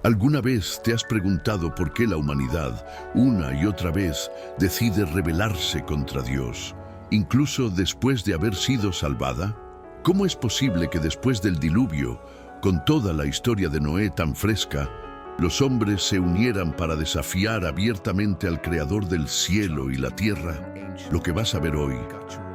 ¿Alguna vez te has preguntado por qué la humanidad, una y otra vez, decide rebelarse contra Dios, incluso después de haber sido salvada? ¿Cómo es posible que después del diluvio, con toda la historia de Noé tan fresca, los hombres se unieran para desafiar abiertamente al Creador del cielo y la tierra? Lo que vas a ver hoy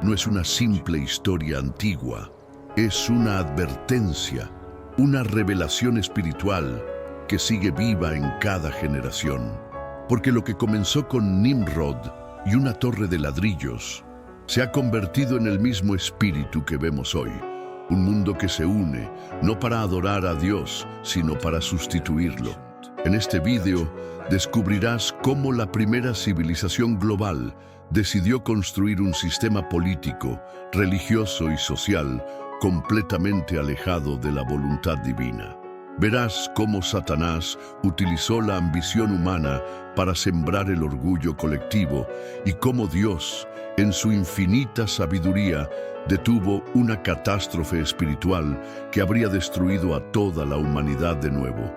no es una simple historia antigua, es una advertencia, una revelación espiritual que sigue viva en cada generación. Porque lo que comenzó con Nimrod y una torre de ladrillos se ha convertido en el mismo espíritu que vemos hoy. Un mundo que se une, no para adorar a Dios, sino para sustituirlo. En este vídeo descubrirás cómo la primera civilización global decidió construir un sistema político, religioso y social completamente alejado de la voluntad divina. Verás cómo Satanás utilizó la ambición humana para sembrar el orgullo colectivo y cómo Dios, en su infinita sabiduría, detuvo una catástrofe espiritual que habría destruido a toda la humanidad de nuevo.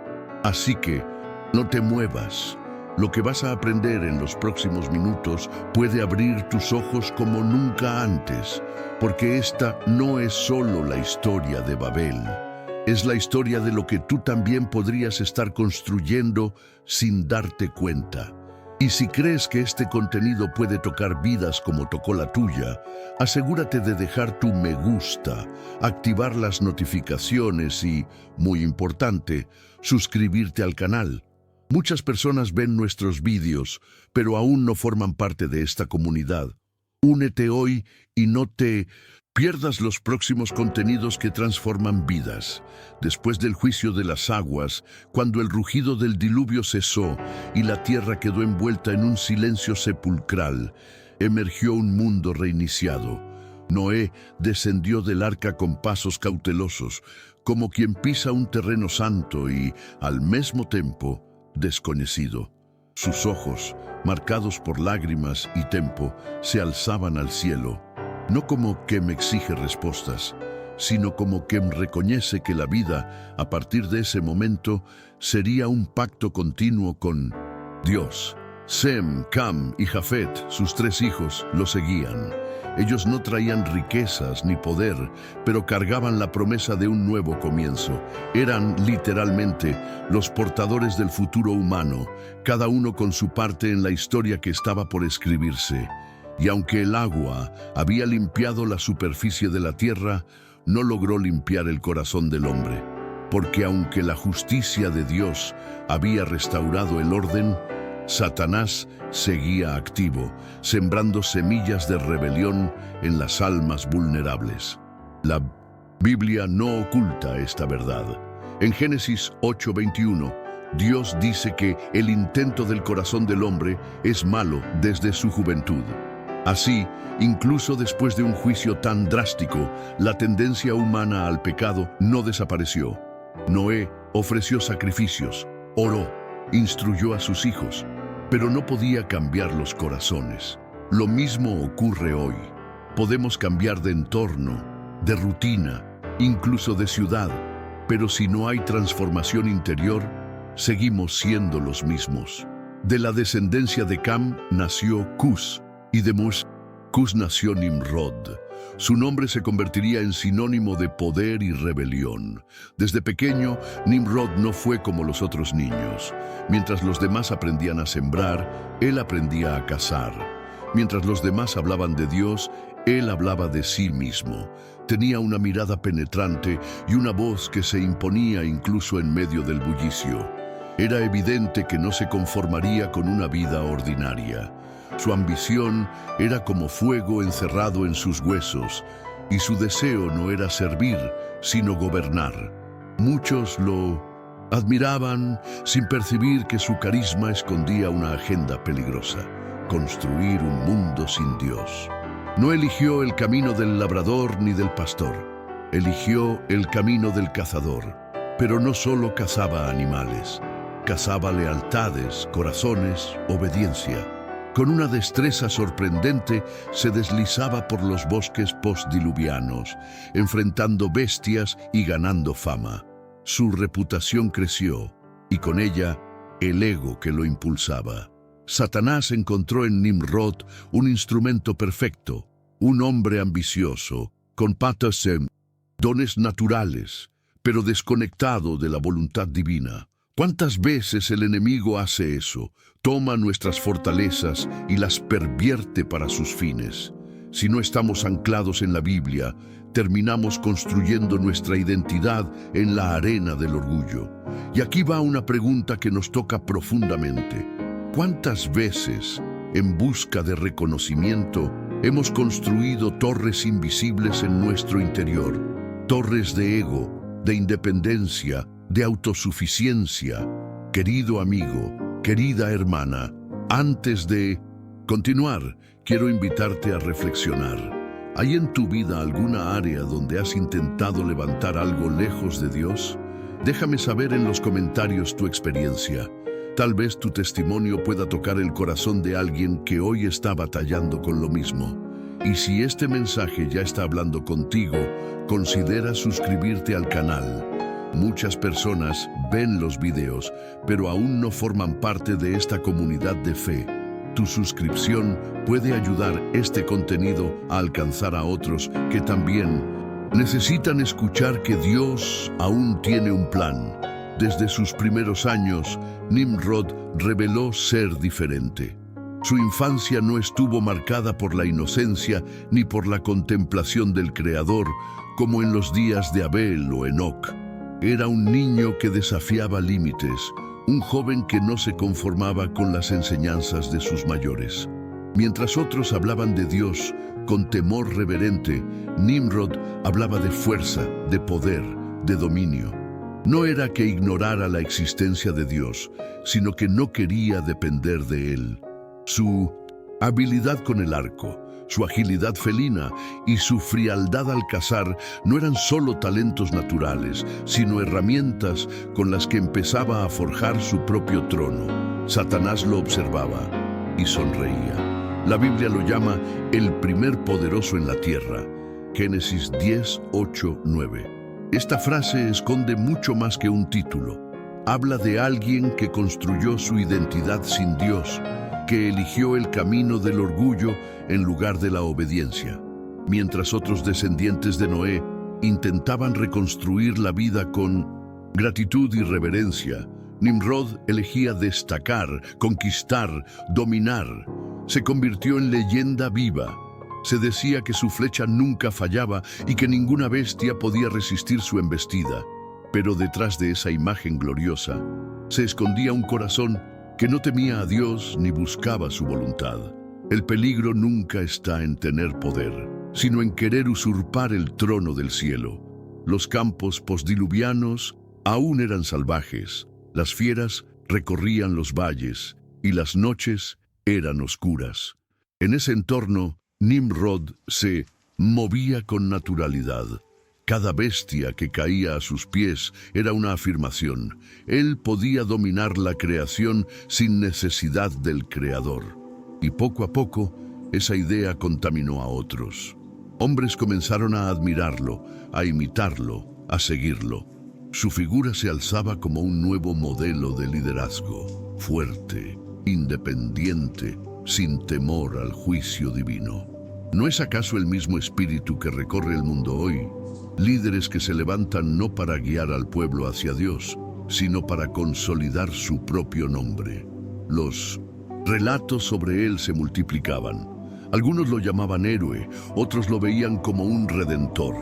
Así que, no te muevas. Lo que vas a aprender en los próximos minutos puede abrir tus ojos como nunca antes, porque esta no es solo la historia de Babel. Es la historia de lo que tú también podrías estar construyendo sin darte cuenta. Y si crees que este contenido puede tocar vidas como tocó la tuya, asegúrate de dejar tu me gusta, activar las notificaciones y, muy importante, suscribirte al canal. Muchas personas ven nuestros vídeos, pero aún no forman parte de esta comunidad. Únete hoy y no te pierdas los próximos contenidos que transforman vidas. Después del juicio de las aguas, cuando el rugido del diluvio cesó y la tierra quedó envuelta en un silencio sepulcral, emergió un mundo reiniciado. Noé descendió del arca con pasos cautelosos, como quien pisa un terreno santo y, al mismo tiempo, desconocido. Sus ojos, marcados por lágrimas y tempo, se alzaban al cielo, no como que me exige respuestas, sino como que reconoce que la vida, a partir de ese momento, sería un pacto continuo con Dios. Sem, Cam y Jafet, sus tres hijos, lo seguían. Ellos no traían riquezas ni poder, pero cargaban la promesa de un nuevo comienzo. Eran, literalmente, los portadores del futuro humano, cada uno con su parte en la historia que estaba por escribirse. Y aunque el agua había limpiado la superficie de la tierra, no logró limpiar el corazón del hombre. Porque aunque la justicia de Dios había restaurado el orden, Satanás seguía activo, sembrando semillas de rebelión en las almas vulnerables. La Biblia no oculta esta verdad. En Génesis 8:21, Dios dice que el intento del corazón del hombre es malo desde su juventud. Así, incluso después de un juicio tan drástico, la tendencia humana al pecado no desapareció. Noé ofreció sacrificios, oró, instruyó a sus hijos, pero no podía cambiar los corazones. Lo mismo ocurre hoy. Podemos cambiar de entorno, de rutina, incluso de ciudad, pero si no hay transformación interior, seguimos siendo los mismos. De la descendencia de Cam nació Cus, y de Cus nació Nimrod. Su nombre se convertiría en sinónimo de poder y rebelión. Desde pequeño, Nimrod no fue como los otros niños. Mientras los demás aprendían a sembrar, él aprendía a cazar. Mientras los demás hablaban de Dios, él hablaba de sí mismo. Tenía una mirada penetrante y una voz que se imponía incluso en medio del bullicio. Era evidente que no se conformaría con una vida ordinaria. Su ambición era como fuego encerrado en sus huesos, y su deseo no era servir, sino gobernar. Muchos lo admiraban sin percibir que su carisma escondía una agenda peligrosa: construir un mundo sin Dios. No eligió el camino del labrador ni del pastor, eligió el camino del cazador. Pero no solo cazaba animales, cazaba lealtades, corazones, obediencia. Con una destreza sorprendente, se deslizaba por los bosques postdiluvianos, enfrentando bestias y ganando fama. Su reputación creció, y con ella el ego que lo impulsaba. Satanás encontró en Nimrod un instrumento perfecto, un hombre ambicioso, con patas en dones naturales, pero desconectado de la voluntad divina. ¿Cuántas veces el enemigo hace eso? Toma nuestras fortalezas y las pervierte para sus fines. Si no estamos anclados en la Biblia, terminamos construyendo nuestra identidad en la arena del orgullo. Y aquí va una pregunta que nos toca profundamente. ¿Cuántas veces, en busca de reconocimiento, hemos construido torres invisibles en nuestro interior? Torres de ego, de independencia, de autosuficiencia. Querido amigo, querida hermana, antes de continuar, quiero invitarte a reflexionar. ¿Hay en tu vida alguna área donde has intentado levantar algo lejos de Dios? Déjame saber en los comentarios tu experiencia. Tal vez tu testimonio pueda tocar el corazón de alguien que hoy está batallando con lo mismo. Y si este mensaje ya está hablando contigo, considera suscribirte al canal. Muchas personas ven los videos, pero aún no forman parte de esta comunidad de fe. Tu suscripción puede ayudar este contenido a alcanzar a otros que también necesitan escuchar que Dios aún tiene un plan. Desde sus primeros años, Nimrod reveló ser diferente. Su infancia no estuvo marcada por la inocencia ni por la contemplación del Creador, como en los días de Abel o Enoc. Era un niño que desafiaba límites, un joven que no se conformaba con las enseñanzas de sus mayores. Mientras otros hablaban de Dios con temor reverente, Nimrod hablaba de fuerza, de poder, de dominio. No era que ignorara la existencia de Dios, sino que no quería depender de él. Su habilidad con el arco, su agilidad felina y su frialdad al cazar no eran solo talentos naturales, sino herramientas con las que empezaba a forjar su propio trono. Satanás lo observaba y sonreía. La Biblia lo llama el primer poderoso en la tierra. Génesis 10, 8, 9. Esta frase esconde mucho más que un título. Habla de alguien que construyó su identidad sin Dios, que eligió el camino del orgullo en lugar de la obediencia. Mientras otros descendientes de Noé intentaban reconstruir la vida con gratitud y reverencia, Nimrod elegía destacar, conquistar, dominar. Se convirtió en leyenda viva. Se decía que su flecha nunca fallaba y que ninguna bestia podía resistir su embestida. Pero detrás de esa imagen gloriosa se escondía un corazón que no temía a Dios ni buscaba su voluntad. El peligro nunca está en tener poder, sino en querer usurpar el trono del cielo. Los campos postdiluvianos aún eran salvajes, las fieras recorrían los valles y las noches eran oscuras. En ese entorno, Nimrod se movía con naturalidad. Cada bestia que caía a sus pies era una afirmación. Él podía dominar la creación sin necesidad del Creador. Y poco a poco, esa idea contaminó a otros. Hombres comenzaron a admirarlo, a imitarlo, a seguirlo. Su figura se alzaba como un nuevo modelo de liderazgo, fuerte, independiente, sin temor al juicio divino. ¿No es acaso el mismo espíritu que recorre el mundo hoy? Líderes que se levantan no para guiar al pueblo hacia Dios, sino para consolidar su propio nombre. Los relatos sobre él se multiplicaban. Algunos lo llamaban héroe, otros lo veían como un redentor.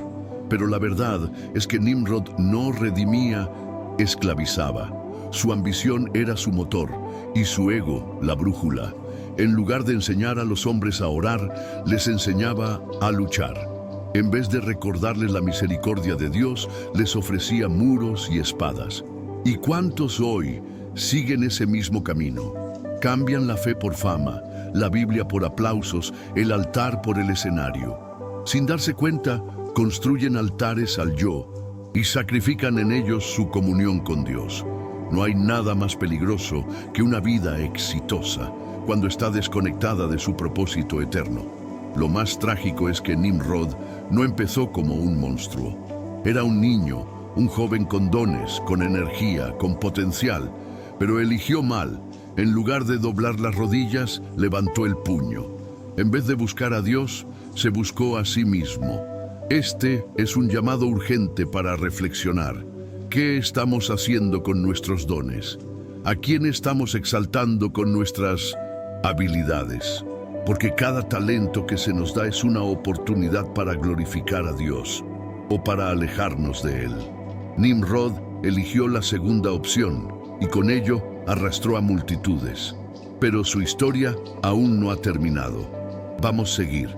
Pero la verdad es que Nimrod no redimía, esclavizaba. Su ambición era su motor y su ego la brújula. En lugar de enseñar a los hombres a orar, les enseñaba a luchar. En vez de recordarles la misericordia de Dios, les ofrecía muros y espadas. ¿Y cuántos hoy siguen ese mismo camino? Cambian la fe por fama, la Biblia por aplausos, el altar por el escenario. Sin darse cuenta, construyen altares al yo y sacrifican en ellos su comunión con Dios. No hay nada más peligroso que una vida exitosa cuando está desconectada de su propósito eterno. Lo más trágico es que Nimrod no empezó como un monstruo. Era un niño, un joven con dones, con energía, con potencial, pero eligió mal. En lugar de doblar las rodillas, levantó el puño. En vez de buscar a Dios, se buscó a sí mismo. Este es un llamado urgente para reflexionar. ¿Qué estamos haciendo con nuestros dones? ¿A quién estamos exaltando con nuestras habilidades? Porque cada talento que se nos da es una oportunidad para glorificar a Dios o para alejarnos de Él. Nimrod eligió la segunda opción y con ello arrastró a multitudes. Pero su historia aún no ha terminado. Vamos a seguir.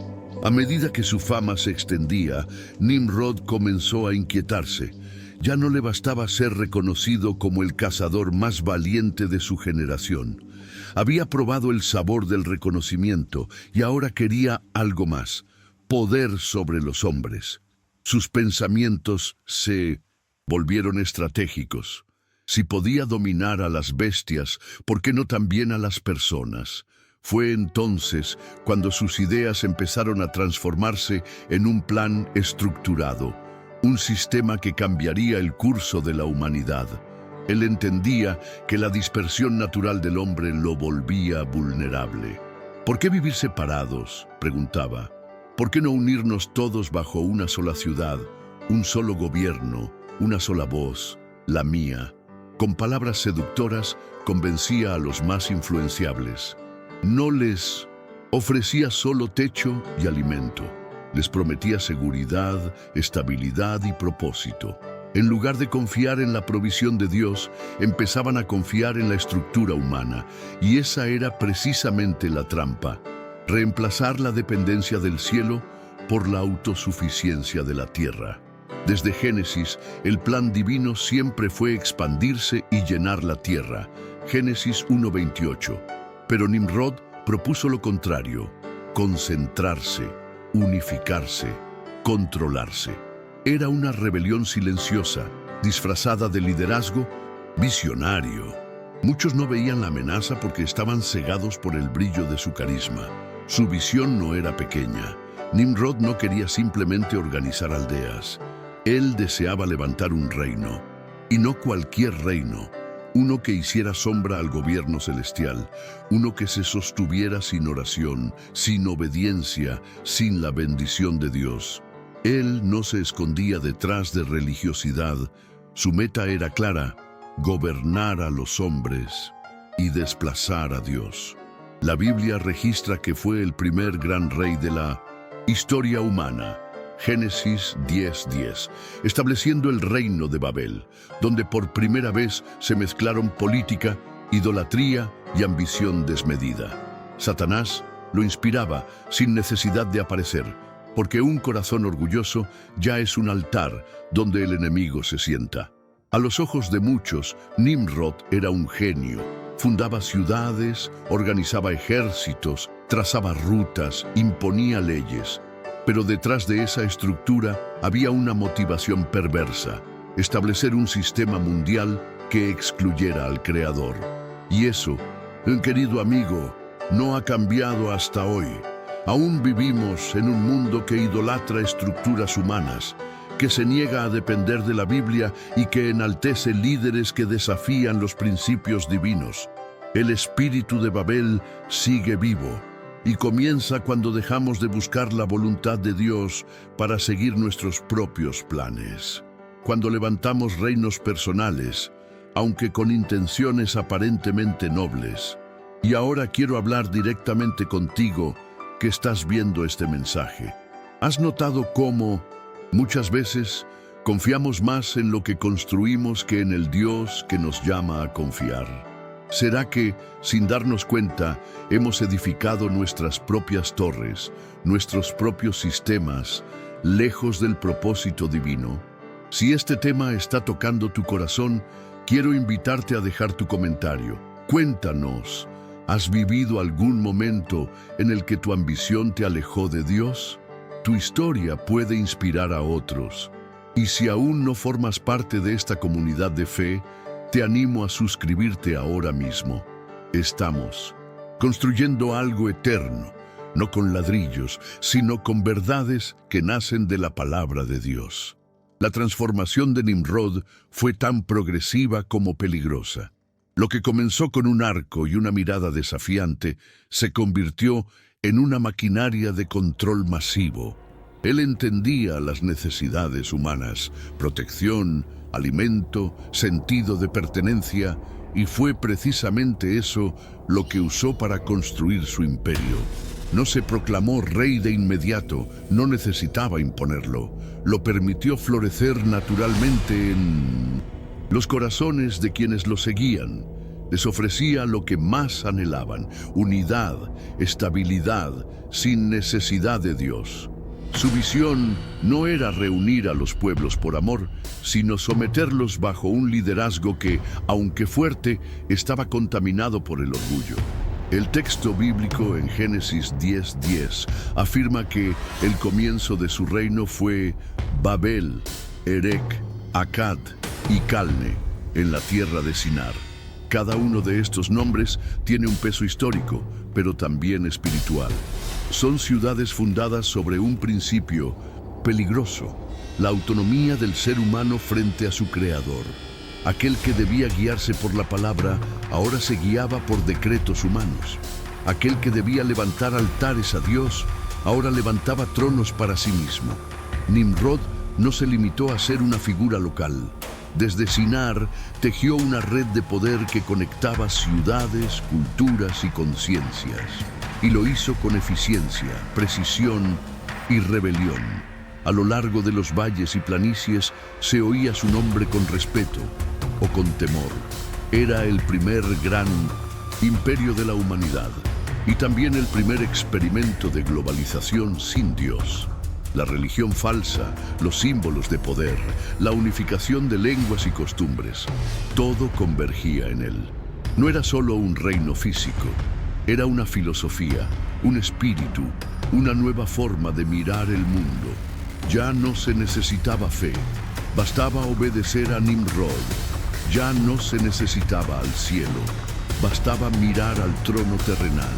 A medida que su fama se extendía, Nimrod comenzó a inquietarse. Ya no le bastaba ser reconocido como el cazador más valiente de su generación. Había probado el sabor del reconocimiento y ahora quería algo más: poder sobre los hombres. Sus pensamientos se volvieron estratégicos. Si podía dominar a las bestias, ¿por qué no también a las personas? Fue entonces cuando sus ideas empezaron a transformarse en un plan estructurado, un sistema que cambiaría el curso de la humanidad. Él entendía que la dispersión natural del hombre lo volvía vulnerable. ¿Por qué vivir separados?, preguntaba. ¿Por qué no unirnos todos bajo una sola ciudad, un solo gobierno, una sola voz, la mía? Con palabras seductoras convencía a los más influenciables. No les ofrecía solo techo y alimento. Les prometía seguridad, estabilidad y propósito. En lugar de confiar en la provisión de Dios, empezaban a confiar en la estructura humana, y esa era precisamente la trampa: reemplazar la dependencia del cielo por la autosuficiencia de la tierra. Desde Génesis, el plan divino siempre fue expandirse y llenar la tierra. Génesis 1:28. Pero Nimrod propuso lo contrario: concentrarse, unificarse, controlarse. Era una rebelión silenciosa, disfrazada de liderazgo visionario. Muchos no veían la amenaza porque estaban cegados por el brillo de su carisma. Su visión no era pequeña. Nimrod no quería simplemente organizar aldeas. Él deseaba levantar un reino, y no cualquier reino. Uno que hiciera sombra al gobierno celestial, uno que se sostuviera sin oración, sin obediencia, sin la bendición de Dios. Él no se escondía detrás de religiosidad. Su meta era clara: gobernar a los hombres y desplazar a Dios. La Biblia registra que fue el primer gran rey de la historia humana. Génesis 10:10, estableciendo el reino de Babel, donde por primera vez se mezclaron política, idolatría y ambición desmedida. Satanás lo inspiraba sin necesidad de aparecer, porque un corazón orgulloso ya es un altar donde el enemigo se sienta. A los ojos de muchos, Nimrod era un genio. Fundaba ciudades, organizaba ejércitos, trazaba rutas, imponía leyes. Pero detrás de esa estructura había una motivación perversa: establecer un sistema mundial que excluyera al Creador. Y eso, querido amigo, no ha cambiado hasta hoy. Aún vivimos en un mundo que idolatra estructuras humanas, que se niega a depender de la Biblia y que enaltece líderes que desafían los principios divinos. El espíritu de Babel sigue vivo, y comienza cuando dejamos de buscar la voluntad de Dios para seguir nuestros propios planes. Cuando levantamos reinos personales, aunque con intenciones aparentemente nobles. Y ahora quiero hablar directamente contigo, que estás viendo este mensaje. ¿Has notado cómo muchas veces confiamos más en lo que construimos que en el Dios que nos llama a confiar? ¿Será que, sin darnos cuenta, hemos edificado nuestras propias torres, nuestros propios sistemas, lejos del propósito divino? Si este tema está tocando tu corazón, quiero invitarte a dejar tu comentario. Cuéntanos, ¿has vivido algún momento en el que tu ambición te alejó de Dios? Tu historia puede inspirar a otros. Y si aún no formas parte de esta comunidad de fe, te animo a suscribirte ahora mismo. Estamos construyendo algo eterno, no con ladrillos, sino con verdades que nacen de la palabra de Dios. La transformación de Nimrod fue tan progresiva como peligrosa. Lo que comenzó con un arco y una mirada desafiante se convirtió en una maquinaria de control masivo. Él entendía las necesidades humanas: protección, alimento, sentido de pertenencia, y fue precisamente eso lo que usó para construir su imperio. No se proclamó rey de inmediato, no necesitaba imponerlo. Lo permitió florecer naturalmente en los corazones de quienes lo seguían. Les ofrecía lo que más anhelaban: unidad, estabilidad, sin necesidad de Dios. Su visión no era reunir a los pueblos por amor, sino someterlos bajo un liderazgo que, aunque fuerte, estaba contaminado por el orgullo. El texto bíblico en Génesis 10:10 afirma que el comienzo de su reino fue Babel, Erec, Akkad y Calne, en la tierra de Sinar. Cada uno de estos nombres tiene un peso histórico, pero también espiritual. Son ciudades fundadas sobre un principio peligroso: la autonomía del ser humano frente a su creador. Aquel que debía guiarse por la palabra, ahora se guiaba por decretos humanos. Aquel que debía levantar altares a Dios, ahora levantaba tronos para sí mismo. Nimrod no se limitó a ser una figura local. Desde Sinar tejió una red de poder que conectaba ciudades, culturas y conciencias. Y lo hizo con eficiencia, precisión y rebelión. A lo largo de los valles y planicies se oía su nombre con respeto o con temor. Era el primer gran imperio de la humanidad y también el primer experimento de globalización sin Dios. La religión falsa, los símbolos de poder, la unificación de lenguas y costumbres, todo convergía en él. No era solo un reino físico, era una filosofía, un espíritu, una nueva forma de mirar el mundo. Ya no se necesitaba fe, bastaba obedecer a Nimrod. Ya no se necesitaba al cielo, bastaba mirar al trono terrenal.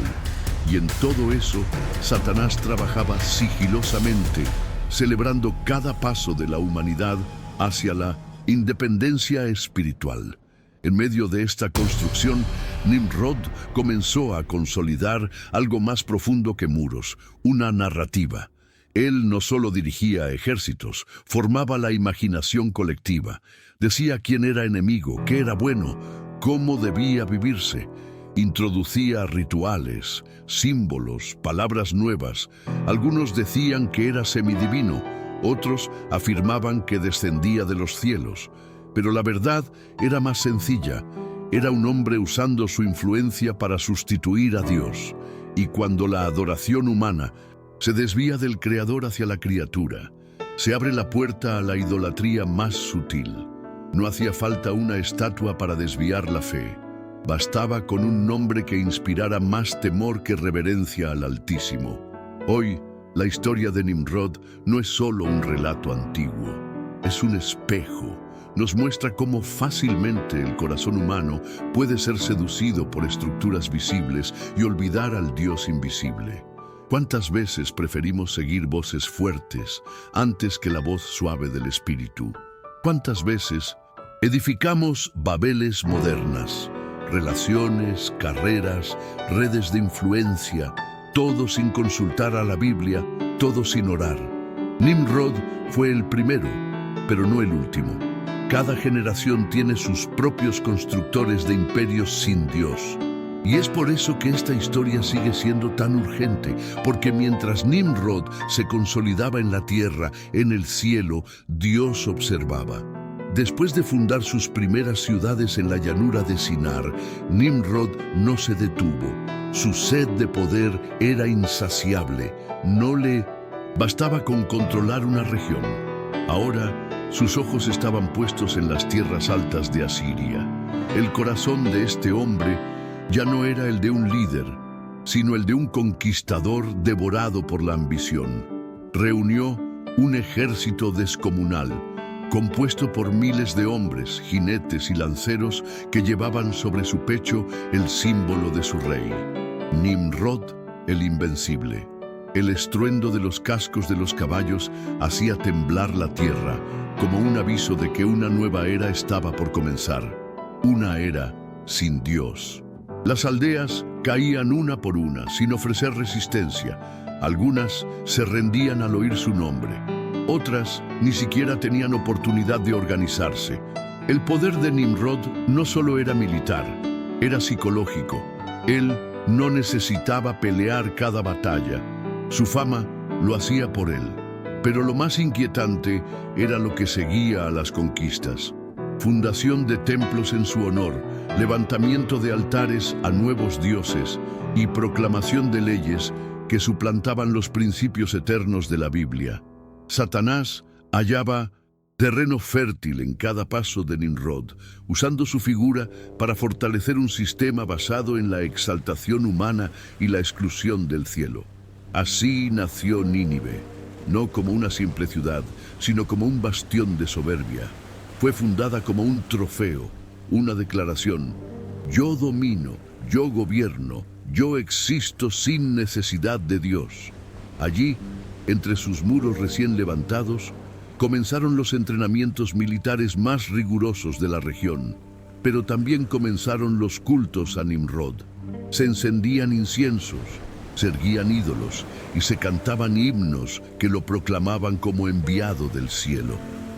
Y en todo eso, Satanás trabajaba sigilosamente, celebrando cada paso de la humanidad hacia la independencia espiritual. En medio de esta construcción, Nimrod comenzó a consolidar algo más profundo que muros: una narrativa. Él no solo dirigía ejércitos, formaba la imaginación colectiva. Decía quién era enemigo, qué era bueno, cómo debía vivirse. Introducía rituales, símbolos, palabras nuevas. Algunos decían que era semidivino, otros afirmaban que descendía de los cielos. Pero la verdad era más sencilla. Era un hombre usando su influencia para sustituir a Dios. Y cuando la adoración humana se desvía del Creador hacia la criatura, se abre la puerta a la idolatría más sutil. No hacía falta una estatua para desviar la fe. Bastaba con un nombre que inspirara más temor que reverencia al Altísimo. Hoy, la historia de Nimrod no es solo un relato antiguo, es un espejo. Nos muestra cómo fácilmente el corazón humano puede ser seducido por estructuras visibles y olvidar al Dios invisible. ¿Cuántas veces preferimos seguir voces fuertes antes que la voz suave del Espíritu? ¿Cuántas veces edificamos babeles modernas, relaciones, carreras, redes de influencia, todo sin consultar a la Biblia, todo sin orar? Nimrod fue el primero, pero no el último. Cada generación tiene sus propios constructores de imperios sin Dios. Y es por eso que esta historia sigue siendo tan urgente, porque mientras Nimrod se consolidaba en la tierra, en el cielo, Dios observaba. Después de fundar sus primeras ciudades en la llanura de Sinar, Nimrod no se detuvo. Su sed de poder era insaciable. No le bastaba con controlar una región. Ahora, sus ojos estaban puestos en las tierras altas de Asiria. El corazón de este hombre ya no era el de un líder, sino el de un conquistador devorado por la ambición. Reunió un ejército descomunal, compuesto por miles de hombres, jinetes y lanceros que llevaban sobre su pecho el símbolo de su rey, Nimrod el Invencible. El estruendo de los cascos de los caballos hacía temblar la tierra, como un aviso de que una nueva era estaba por comenzar. Una era sin Dios. Las aldeas caían una por una, sin ofrecer resistencia. Algunas se rendían al oír su nombre. Otras ni siquiera tenían oportunidad de organizarse. El poder de Nimrod no solo era militar, era psicológico. Él no necesitaba pelear cada batalla. Su fama lo hacía por él. Pero lo más inquietante era lo que seguía a las conquistas. Fundación de templos en su honor, levantamiento de altares a nuevos dioses y proclamación de leyes que suplantaban los principios eternos de la Biblia. Satanás hallaba terreno fértil en cada paso de Nimrod, usando su figura para fortalecer un sistema basado en la exaltación humana y la exclusión del cielo. Así nació Nínive, no como una simple ciudad, sino como un bastión de soberbia. Fue fundada como un trofeo, una declaración: yo domino, yo gobierno, yo existo sin necesidad de Dios. Allí, entre sus muros recién levantados, comenzaron los entrenamientos militares más rigurosos de la región, pero también comenzaron los cultos a Nimrod. Se encendían inciensos, se erguían ídolos y se cantaban himnos que lo proclamaban como enviado del cielo.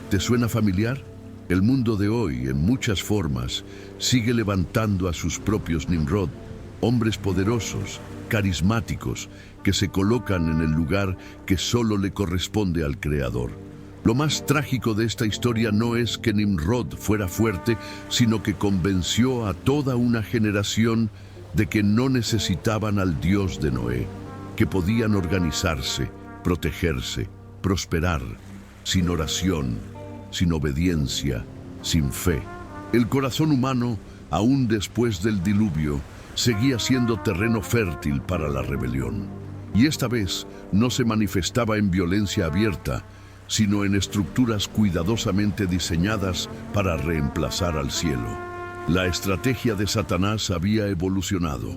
¿Te suena familiar? El mundo de hoy, en muchas formas, sigue levantando a sus propios Nimrod, hombres poderosos, carismáticos, que se colocan en el lugar que solo le corresponde al Creador. Lo más trágico de esta historia no es que Nimrod fuera fuerte, sino que convenció a toda una generación de que no necesitaban al Dios de Noé, que podían organizarse, protegerse, prosperar, sin oración, sin obediencia, sin fe. El corazón humano, aún después del diluvio, seguía siendo terreno fértil para la rebelión. Y esta vez no se manifestaba en violencia abierta, sino en estructuras cuidadosamente diseñadas para reemplazar al cielo. La estrategia de Satanás había evolucionado.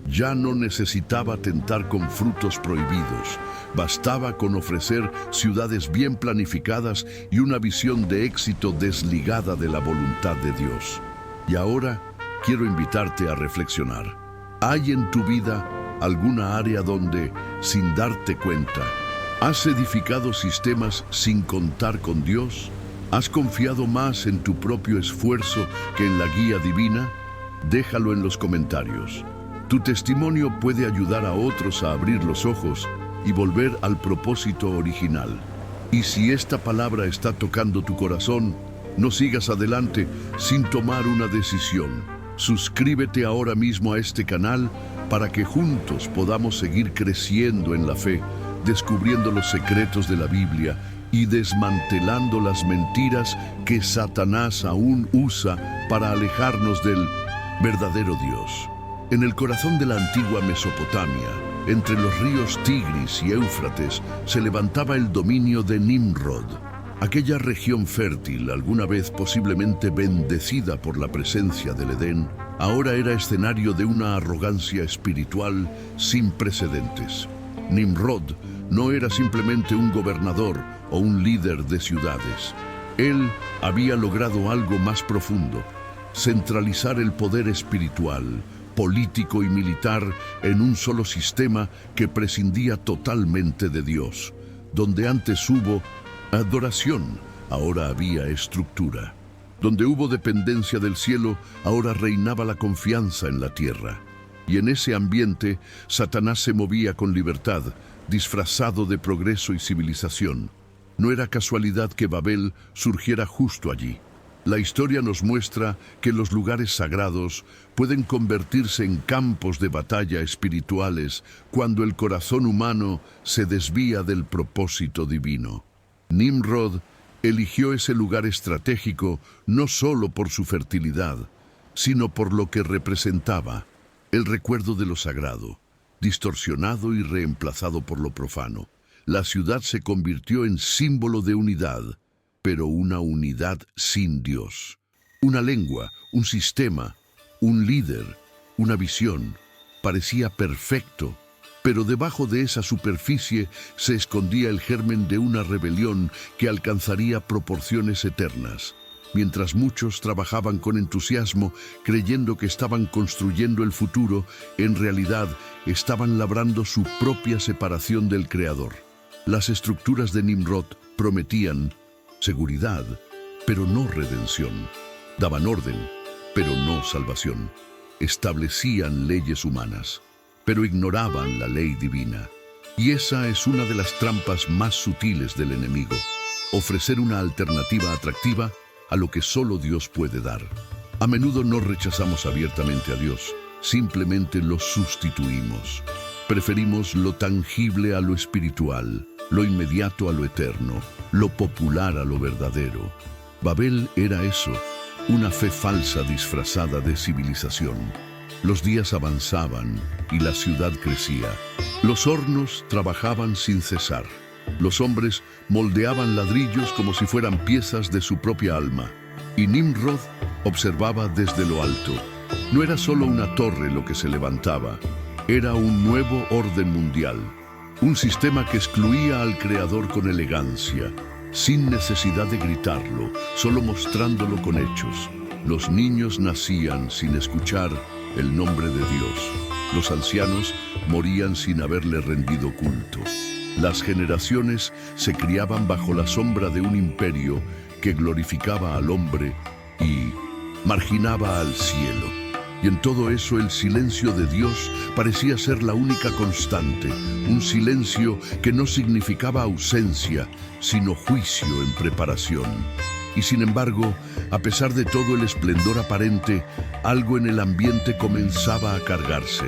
Ya no necesitaba tentar con frutos prohibidos. Bastaba con ofrecer ciudades bien planificadas y una visión de éxito desligada de la voluntad de Dios. Y ahora quiero invitarte a reflexionar. ¿Hay en tu vida alguna área donde, sin darte cuenta, has edificado sistemas sin contar con Dios? ¿Has confiado más en tu propio esfuerzo que en la guía divina? Déjalo en los comentarios. Tu testimonio puede ayudar a otros a abrir los ojos y volver al propósito original. Y si esta palabra está tocando tu corazón, no sigas adelante sin tomar una decisión. Suscríbete ahora mismo a este canal para que juntos podamos seguir creciendo en la fe, descubriendo los secretos de la Biblia y desmantelando las mentiras que Satanás aún usa para alejarnos del verdadero Dios. En el corazón de la antigua Mesopotamia, entre los ríos Tigris y Éufrates, se levantaba el dominio de Nimrod. Aquella región fértil, alguna vez posiblemente bendecida por la presencia del Edén, ahora era escenario de una arrogancia espiritual sin precedentes. Nimrod no era simplemente un gobernador o un líder de ciudades. Él había logrado algo más profundo: centralizar el poder espiritual, político y militar en un solo sistema que prescindía totalmente de Dios. Donde antes hubo adoración, ahora había estructura. Donde hubo dependencia del cielo, ahora reinaba la confianza en la tierra. Y en ese ambiente, Satanás se movía con libertad, disfrazado de progreso y civilización. No era casualidad que Babel surgiera justo allí. La historia nos muestra que los lugares sagrados pueden convertirse en campos de batalla espirituales cuando el corazón humano se desvía del propósito divino. Nimrod eligió ese lugar estratégico no solo por su fertilidad, sino por lo que representaba: el recuerdo de lo sagrado, distorsionado y reemplazado por lo profano. La ciudad se convirtió en símbolo de unidad, pero una unidad sin Dios. Una lengua, un sistema, un líder, una visión. Parecía perfecto, Pero debajo de esa superficie se escondía el germen de una rebelión que alcanzaría proporciones eternas. Mientras muchos trabajaban con entusiasmo, creyendo que estaban construyendo el futuro, en realidad estaban labrando su propia separación del Creador. Las estructuras de Nimrod prometían seguridad, pero no redención. Daban orden, pero no salvación. Establecían leyes humanas, pero ignoraban la ley divina. Y esa es una de las trampas más sutiles del enemigo: ofrecer una alternativa atractiva a lo que solo Dios puede dar. A menudo no rechazamos abiertamente a Dios, simplemente lo sustituimos. Preferimos lo tangible a lo espiritual, lo inmediato a lo eterno, lo popular a lo verdadero. Babel era eso, una fe falsa disfrazada de civilización. Los días avanzaban y la ciudad crecía. Los hornos trabajaban sin cesar. Los hombres moldeaban ladrillos como si fueran piezas de su propia alma. Y Nimrod observaba desde lo alto. No era solo una torre lo que se levantaba, era un nuevo orden mundial. Un sistema que excluía al Creador con elegancia, sin necesidad de gritarlo, solo mostrándolo con hechos. Los niños nacían sin escuchar el nombre de Dios. Los ancianos morían sin haberle rendido culto. Las generaciones se criaban bajo la sombra de un imperio que glorificaba al hombre y marginaba al cielo. Y en todo eso el silencio de Dios parecía ser la única constante, un silencio que no significaba ausencia, sino juicio en preparación. Y sin embargo, a pesar de todo el esplendor aparente, algo en el ambiente comenzaba a cargarse.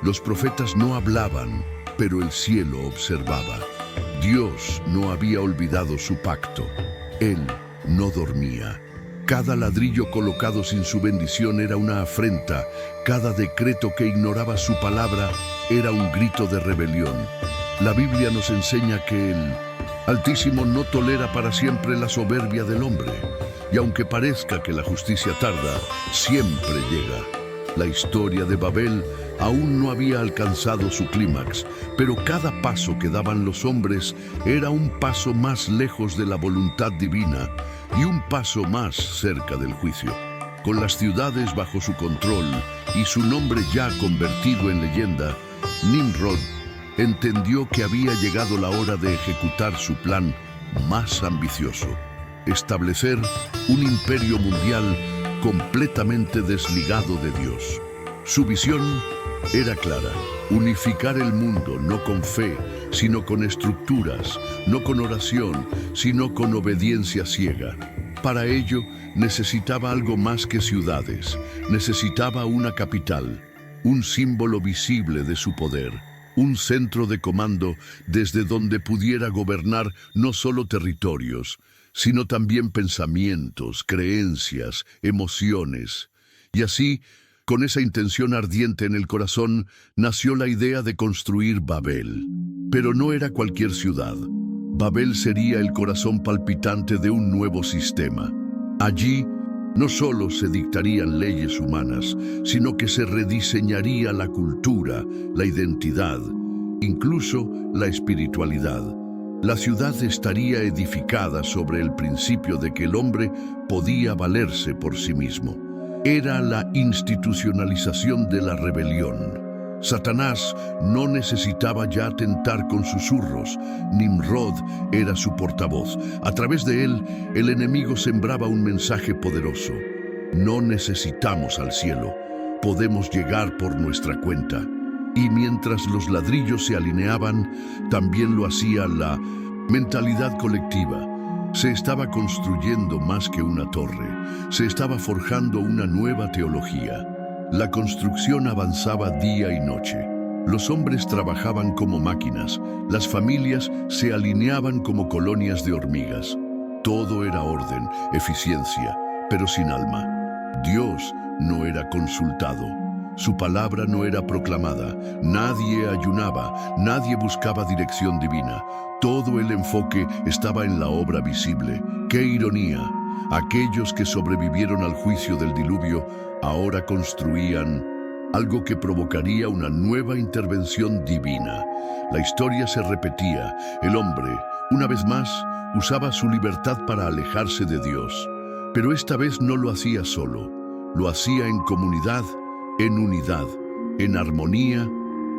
Los profetas no hablaban, pero el cielo observaba. Dios no había olvidado su pacto. Él no dormía. Cada ladrillo colocado sin su bendición era una afrenta. Cada decreto que ignoraba su palabra era un grito de rebelión. La Biblia nos enseña que el Altísimo no tolera para siempre la soberbia del hombre. Y aunque parezca que la justicia tarda, siempre llega. La historia de Babel aún no había alcanzado su clímax, pero cada paso que daban los hombres era un paso más lejos de la voluntad divina y un paso más cerca del juicio. Con las ciudades bajo su control y su nombre ya convertido en leyenda, Nimrod entendió que había llegado la hora de ejecutar su plan más ambicioso: establecer un imperio mundial completamente desligado de Dios. Su visión era clara: unificar el mundo no con fe, sino con estructuras, no con oración, sino con obediencia ciega. Para ello necesitaba algo más que ciudades, necesitaba una capital, un símbolo visible de su poder, un centro de comando desde donde pudiera gobernar no solo territorios, sino también pensamientos, creencias, emociones. Y así, con esa intención ardiente en el corazón, nació la idea de construir Babel. Pero no era cualquier ciudad. Babel sería el corazón palpitante de un nuevo sistema. Allí, no solo se dictarían leyes humanas, sino que se rediseñaría la cultura, la identidad, incluso la espiritualidad. La ciudad estaría edificada sobre el principio de que el hombre podía valerse por sí mismo. Era la institucionalización de la rebelión. Satanás no necesitaba ya tentar con susurros. Nimrod era su portavoz. A través de él, el enemigo sembraba un mensaje poderoso: no necesitamos al cielo, podemos llegar por nuestra cuenta. Y mientras los ladrillos se alineaban, también lo hacía la mentalidad colectiva. Se estaba construyendo más que una torre, se estaba forjando una nueva teología. La construcción avanzaba día y noche. Los hombres trabajaban como máquinas, las familias se alineaban como colonias de hormigas. Todo era orden, eficiencia, pero sin alma. Dios no era consultado. Su palabra no era proclamada. Nadie ayunaba, nadie buscaba dirección divina. Todo el enfoque estaba en la obra visible. ¡Qué ironía! Aquellos que sobrevivieron al juicio del diluvio ahora construían algo que provocaría una nueva intervención divina. La historia se repetía. El hombre, una vez más, usaba su libertad para alejarse de Dios. Pero esta vez no lo hacía solo. Lo hacía en comunidad, en unidad, en armonía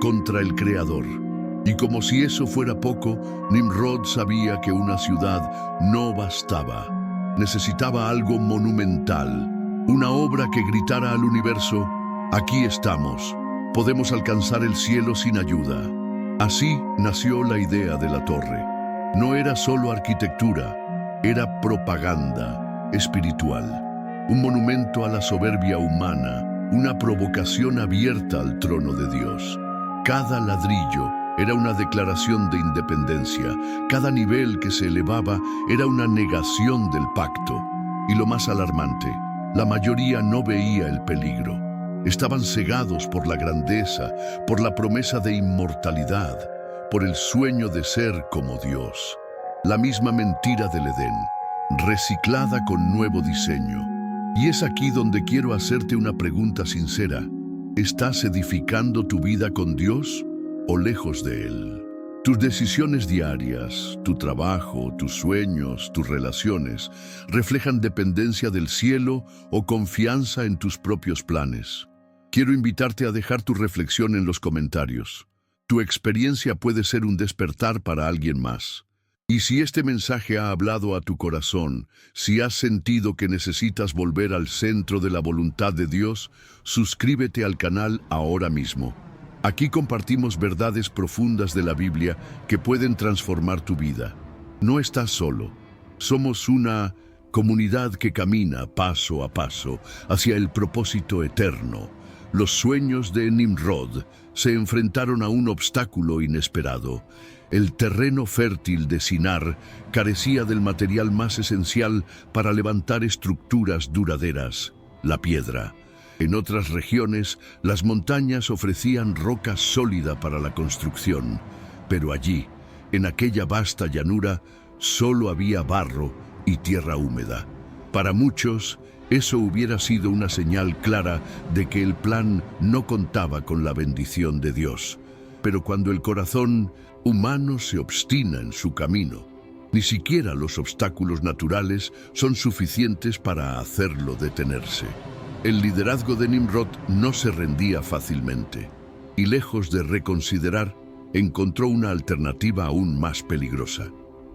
contra el Creador. Y como si eso fuera poco, Nimrod sabía que una ciudad no bastaba. Necesitaba algo monumental, una obra que gritara al universo: aquí estamos, podemos alcanzar el cielo sin ayuda. Así nació la idea de la torre. No era solo arquitectura, era propaganda espiritual, un monumento a la soberbia humana, una provocación abierta al trono de Dios. Cada ladrillo era una declaración de independencia, cada nivel que se elevaba era una negación del pacto. Y lo más alarmante, la mayoría no veía el peligro. Estaban cegados por la grandeza, por la promesa de inmortalidad, por el sueño de ser como Dios. La misma mentira del Edén, reciclada con nuevo diseño. Y es aquí donde quiero hacerte una pregunta sincera. ¿Estás edificando tu vida con Dios o lejos de Él? Tus decisiones diarias, tu trabajo, tus sueños, tus relaciones, ¿reflejan dependencia del cielo o confianza en tus propios planes? Quiero invitarte a dejar tu reflexión en los comentarios. Tu experiencia puede ser un despertar para alguien más. Y si este mensaje ha hablado a tu corazón, si has sentido que necesitas volver al centro de la voluntad de Dios, suscríbete al canal ahora mismo. Aquí compartimos verdades profundas de la Biblia que pueden transformar tu vida. No estás solo. Somos una comunidad que camina paso a paso hacia el propósito eterno. Los sueños de Nimrod se enfrentaron a un obstáculo inesperado. El terreno fértil de Sinar carecía del material más esencial para levantar estructuras duraderas: la piedra. En otras regiones, las montañas ofrecían roca sólida para la construcción, pero allí, en aquella vasta llanura, solo había barro y tierra húmeda. Para muchos, eso hubiera sido una señal clara de que el plan no contaba con la bendición de Dios. Pero cuando el corazón humano se obstina en su camino, ni siquiera los obstáculos naturales son suficientes para hacerlo detenerse. El liderazgo de Nimrod no se rendía fácilmente, y lejos de reconsiderar, encontró una alternativa aún más peligrosa: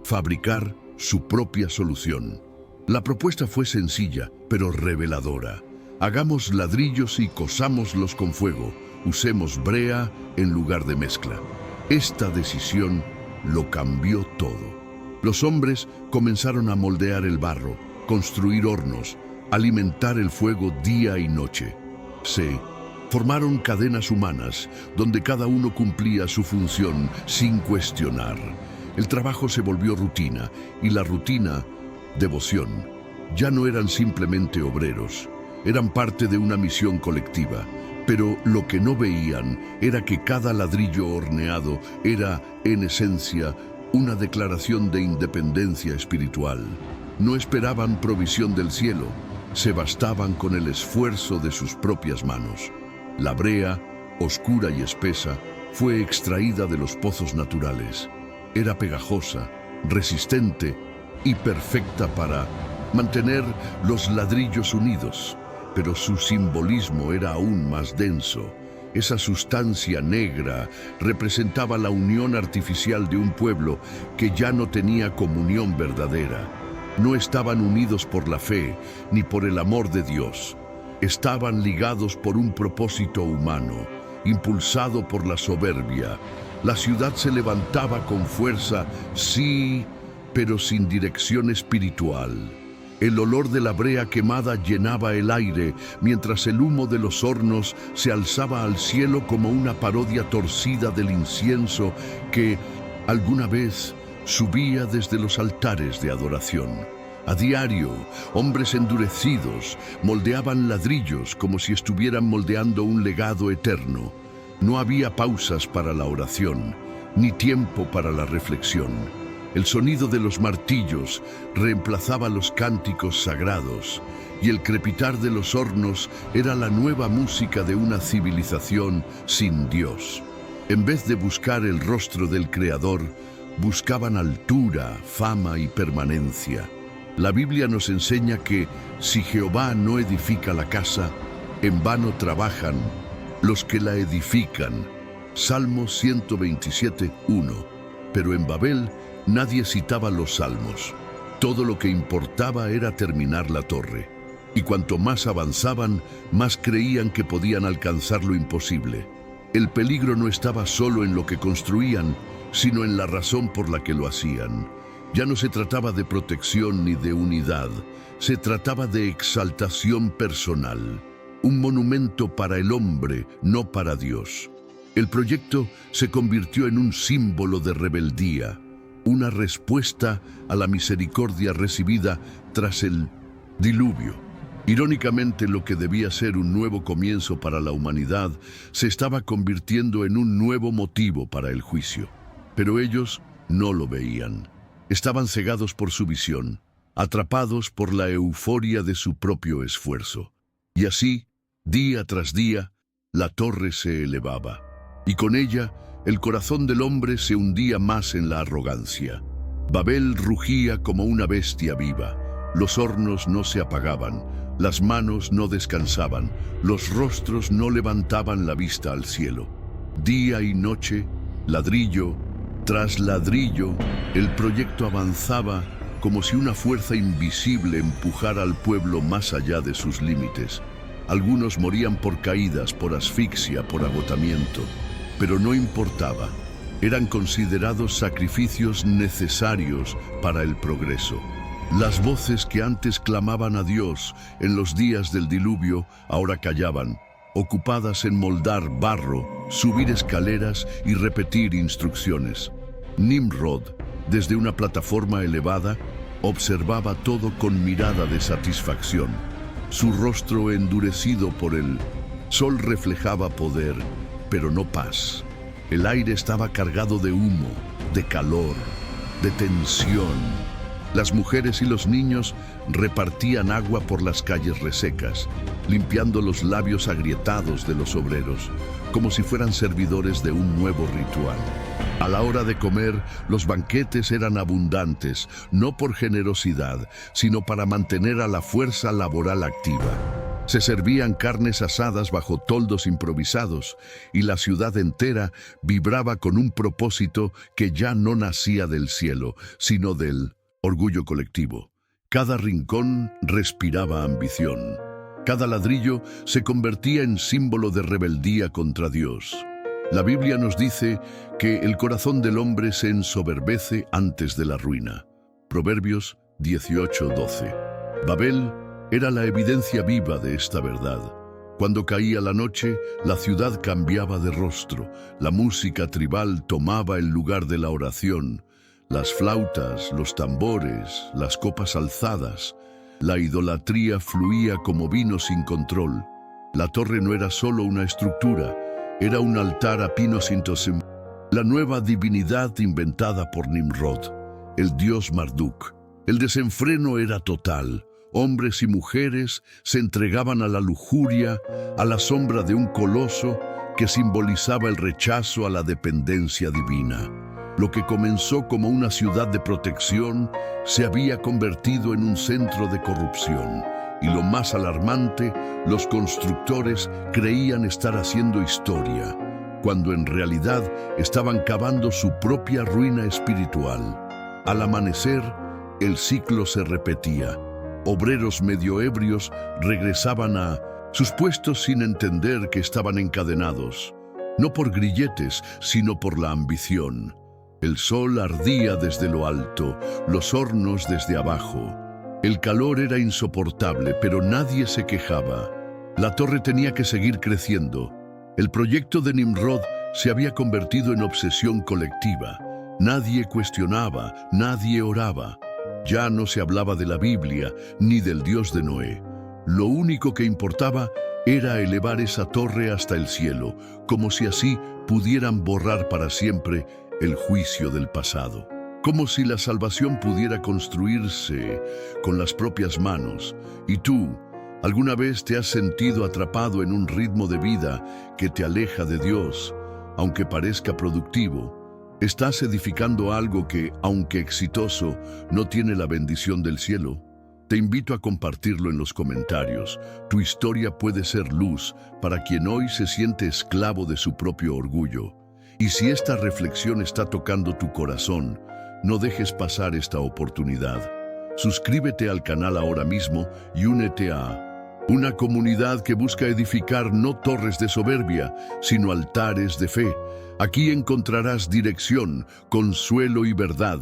fabricar su propia solución. La propuesta fue sencilla, pero reveladora. Hagamos ladrillos y cosámoslos con fuego. Usemos brea en lugar de mezcla. Esta decisión lo cambió todo. Los hombres comenzaron a moldear el barro, construir hornos, alimentar el fuego día y noche. Se formaron cadenas humanas donde cada uno cumplía su función sin cuestionar. El trabajo se volvió rutina, y la rutina, devoción. Ya no eran simplemente obreros, eran parte de una misión colectiva. Pero lo que no veían era que cada ladrillo horneado era, en esencia, una declaración de independencia espiritual. No esperaban provisión del cielo, se bastaban con el esfuerzo de sus propias manos. La brea, oscura y espesa, fue extraída de los pozos naturales. Era pegajosa, resistente y perfecta para mantener los ladrillos unidos. Pero su simbolismo era aún más denso. Esa sustancia negra representaba la unión artificial de un pueblo que ya no tenía comunión verdadera. No estaban unidos por la fe ni por el amor de Dios. Estaban ligados por un propósito humano, impulsado por la soberbia. La ciudad se levantaba con fuerza, sí, pero sin dirección espiritual. El olor de la brea quemada llenaba el aire, mientras el humo de los hornos se alzaba al cielo como una parodia torcida del incienso que alguna vez subía desde los altares de adoración. A diario, hombres endurecidos moldeaban ladrillos como si estuvieran moldeando un legado eterno. No había pausas para la oración, ni tiempo para la reflexión. El sonido de los martillos reemplazaba los cánticos sagrados, y el crepitar de los hornos era la nueva música de una civilización sin Dios. En vez de buscar el rostro del Creador, buscaban altura, fama y permanencia. La Biblia nos enseña que si Jehová no edifica la casa, en vano trabajan los que la edifican. Salmo 127:1. Pero en Babel nadie citaba los salmos. Todo lo que importaba era terminar la torre. Y cuanto más avanzaban, más creían que podían alcanzar lo imposible. El peligro no estaba solo en lo que construían, sino en la razón por la que lo hacían. Ya no se trataba de protección ni de unidad, se trataba de exaltación personal. Un monumento para el hombre, no para Dios. El proyecto se convirtió en un símbolo de rebeldía, una respuesta a la misericordia recibida tras el diluvio. Irónicamente, lo que debía ser un nuevo comienzo para la humanidad se estaba convirtiendo en un nuevo motivo para el juicio. Pero ellos no lo veían. Estaban cegados por su visión, atrapados por la euforia de su propio esfuerzo. Y así, día tras día, la torre se elevaba, y con ella el corazón del hombre se hundía más en la arrogancia. Babel rugía como una bestia viva. Los hornos no se apagaban, las manos no descansaban, los rostros no levantaban la vista al cielo. Día y noche, ladrillo tras ladrillo, el proyecto avanzaba como si una fuerza invisible empujara al pueblo más allá de sus límites. Algunos morían por caídas, por asfixia, por agotamiento, pero no importaba. Eran considerados sacrificios necesarios para el progreso. Las voces que antes clamaban a Dios en los días del diluvio ahora callaban, ocupadas en moldar barro, subir escaleras y repetir instrucciones. Nimrod, desde una plataforma elevada, observaba todo con mirada de satisfacción. Su rostro endurecido por el sol reflejaba poder, pero no paz. El aire estaba cargado de humo, de calor, de tensión. Las mujeres y los niños repartían agua por las calles resecas, limpiando los labios agrietados de los obreros, como si fueran servidores de un nuevo ritual. A la hora de comer, los banquetes eran abundantes, no por generosidad, sino para mantener a la fuerza laboral activa. Se servían carnes asadas bajo toldos improvisados, y la ciudad entera vibraba con un propósito que ya no nacía del cielo, sino del orgullo colectivo. Cada rincón respiraba ambición. Cada ladrillo se convertía en símbolo de rebeldía contra Dios. La Biblia nos dice que el corazón del hombre se ensoberbece antes de la ruina. Proverbios 18:12. Babel era la evidencia viva de esta verdad. Cuando caía la noche, la ciudad cambiaba de rostro. La música tribal tomaba el lugar de la oración. Las flautas, los tambores, las copas alzadas. La idolatría fluía como vino sin control. La torre no era solo una estructura, era un altar a pinos intosim. La nueva divinidad inventada por Nimrod, el dios Marduk. El desenfreno era total. Hombres y mujeres se entregaban a la lujuria, a la sombra de un coloso que simbolizaba el rechazo a la dependencia divina. Lo que comenzó como una ciudad de protección se había convertido en un centro de corrupción. Y lo más alarmante, los constructores creían estar haciendo historia, cuando en realidad estaban cavando su propia ruina espiritual. Al amanecer, el ciclo se repetía. Obreros medio ebrios regresaban a sus puestos sin entender que estaban encadenados, no por grilletes, sino por la ambición. El sol ardía desde lo alto, los hornos desde abajo. El calor era insoportable, pero nadie se quejaba. La torre tenía que seguir creciendo. El proyecto de Nimrod se había convertido en obsesión colectiva. Nadie cuestionaba, nadie oraba. Ya no se hablaba de la Biblia ni del Dios de Noé. Lo único que importaba era elevar esa torre hasta el cielo, como si así pudieran borrar para siempre el juicio del pasado. Como si la salvación pudiera construirse con las propias manos. Y tú, ¿Alguna vez te has sentido atrapado en un ritmo de vida que te aleja de Dios, aunque parezca productivo? ¿Estás edificando algo que, aunque exitoso, no tiene la bendición del cielo? Te invito a compartirlo en los comentarios. Tu historia puede ser luz para quien hoy se siente esclavo de su propio orgullo. Y si esta reflexión está tocando tu corazón, no dejes pasar esta oportunidad. Suscríbete al canal ahora mismo y únete a una comunidad que busca edificar no torres de soberbia, sino altares de fe. Aquí encontrarás dirección, consuelo y verdad,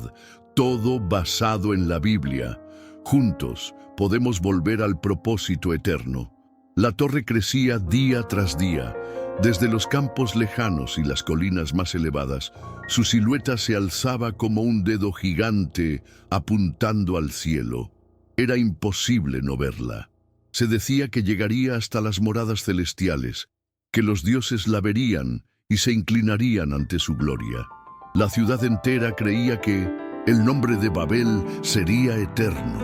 todo basado en la Biblia. Juntos podemos volver al propósito eterno. La torre crecía día tras día. Desde los campos lejanos y las colinas más elevadas, su silueta se alzaba como un dedo gigante apuntando al cielo. Era imposible no verla. Se decía que llegaría hasta las moradas celestiales, que los dioses la verían y se inclinarían ante su gloria. La ciudad entera creía que el nombre de Babel sería eterno.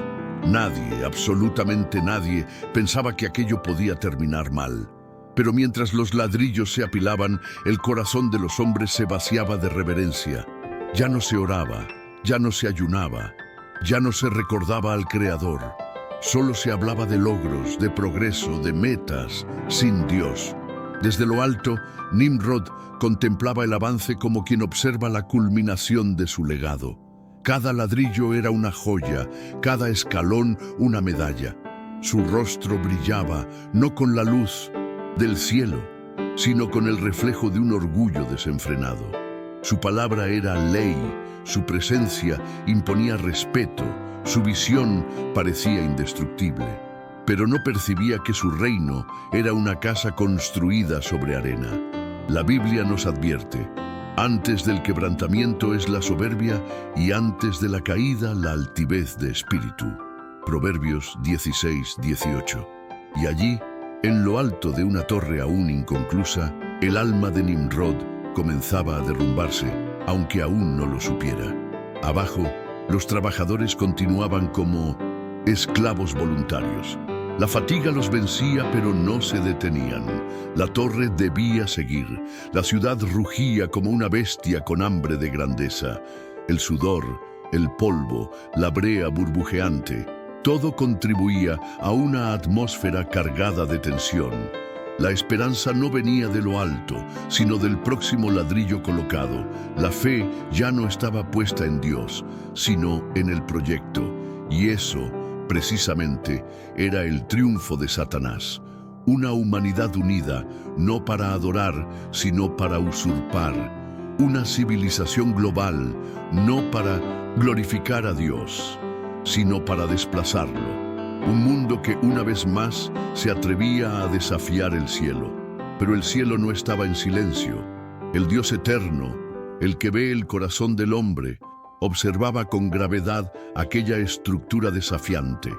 Nadie, absolutamente nadie, pensaba que aquello podía terminar mal. Pero mientras los ladrillos se apilaban, el corazón de los hombres se vaciaba de reverencia. Ya no se oraba, ya no se ayunaba, ya no se recordaba al Creador. Solo se hablaba de logros, de progreso, de metas, sin Dios. Desde lo alto, Nimrod contemplaba el avance como quien observa la culminación de su legado. Cada ladrillo era una joya, cada escalón una medalla. Su rostro brillaba, no con la luz del cielo, sino con el reflejo de un orgullo desenfrenado. Su palabra era ley, su presencia imponía respeto, su visión parecía indestructible, pero no percibía que su reino era una casa construida sobre arena. La Biblia nos advierte: antes del quebrantamiento es la soberbia y antes de la caída la altivez de espíritu. Proverbios 16:18. Y allí, en lo alto de una torre aún inconclusa, el alma de Nimrod comenzaba a derrumbarse, aunque aún no lo supiera. Abajo, los trabajadores continuaban como esclavos voluntarios. La fatiga los vencía, pero no se detenían. La torre debía seguir. La ciudad rugía como una bestia con hambre de grandeza. El sudor, el polvo, la brea burbujeante, todo contribuía a una atmósfera cargada de tensión. La esperanza no venía de lo alto, sino del próximo ladrillo colocado. La fe ya no estaba puesta en Dios, sino en el proyecto. Y eso, precisamente, era el triunfo de Satanás. Una humanidad unida, no para adorar, sino para usurpar. Una civilización global, no para glorificar a Dios, sino para desplazarlo. Un mundo que una vez más se atrevía a desafiar el cielo. Pero el cielo no estaba en silencio. El Dios eterno, el que ve el corazón del hombre, observaba con gravedad aquella estructura desafiante.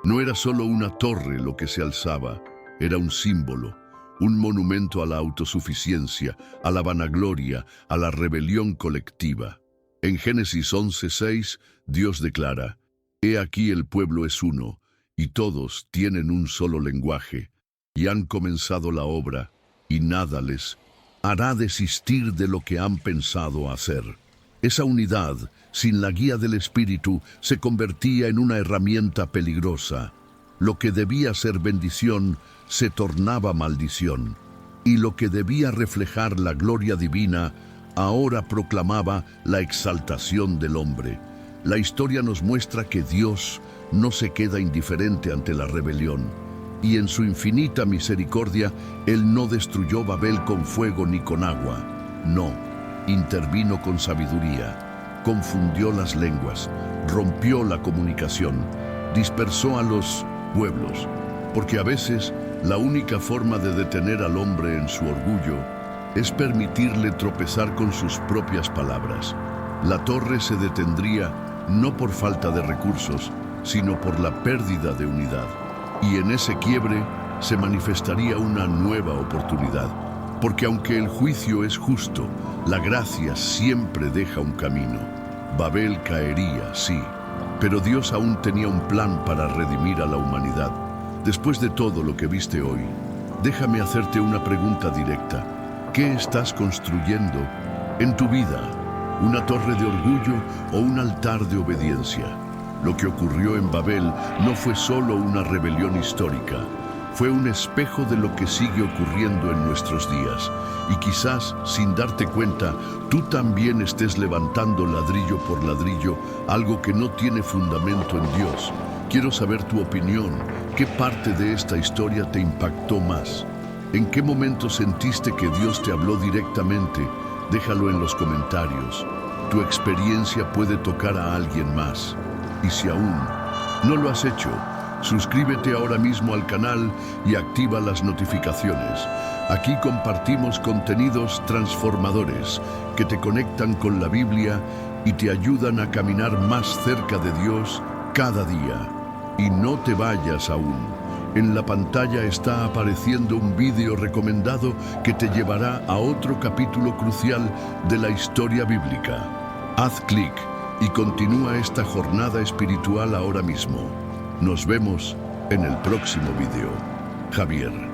No era solo una torre lo que se alzaba, era un símbolo, un monumento a la autosuficiencia, a la vanagloria, a la rebelión colectiva. En Génesis 11:6, Dios declara: «He aquí el pueblo es uno, y todos tienen un solo lenguaje, y han comenzado la obra, y nada les hará desistir de lo que han pensado hacer». Esa unidad, sin la guía del Espíritu, se convertía en una herramienta peligrosa. Lo que debía ser bendición se tornaba maldición, y lo que debía reflejar la gloria divina ahora proclamaba la exaltación del hombre. La historia nos muestra que Dios no se queda indiferente ante la rebelión, y en su infinita misericordia, Él no destruyó Babel con fuego ni con agua. No, intervino con sabiduría, confundió las lenguas, rompió la comunicación, dispersó a los pueblos, porque a veces la única forma de detener al hombre en su orgullo es permitirle tropezar con sus propias palabras. La torre se detendría no por falta de recursos, sino por la pérdida de unidad. Y en ese quiebre se manifestaría una nueva oportunidad, porque aunque el juicio es justo, la gracia siempre deja un camino. Babel caería, sí, pero Dios aún tenía un plan para redimir a la humanidad. Después de todo lo que viste hoy, déjame hacerte una pregunta directa. ¿Qué estás construyendo en tu vida? ¿Una torre de orgullo o un altar de obediencia? Lo que ocurrió en Babel no fue solo una rebelión histórica, fue un espejo de lo que sigue ocurriendo en nuestros días. Y quizás, sin darte cuenta, tú también estés levantando ladrillo por ladrillo algo que no tiene fundamento en Dios. Quiero saber tu opinión. ¿Qué parte de esta historia te impactó más? ¿En qué momento sentiste que Dios te habló directamente? Déjalo en los comentarios. Tu experiencia puede tocar a alguien más. Y si aún no lo has hecho, suscríbete ahora mismo al canal y activa las notificaciones. Aquí compartimos contenidos transformadores que te conectan con la Biblia y te ayudan a caminar más cerca de Dios cada día. Y no te vayas aún. En la pantalla está apareciendo un vídeo recomendado que te llevará a otro capítulo crucial de la historia bíblica. Haz clic y continúa esta jornada espiritual ahora mismo. Nos vemos en el próximo vídeo. Javier.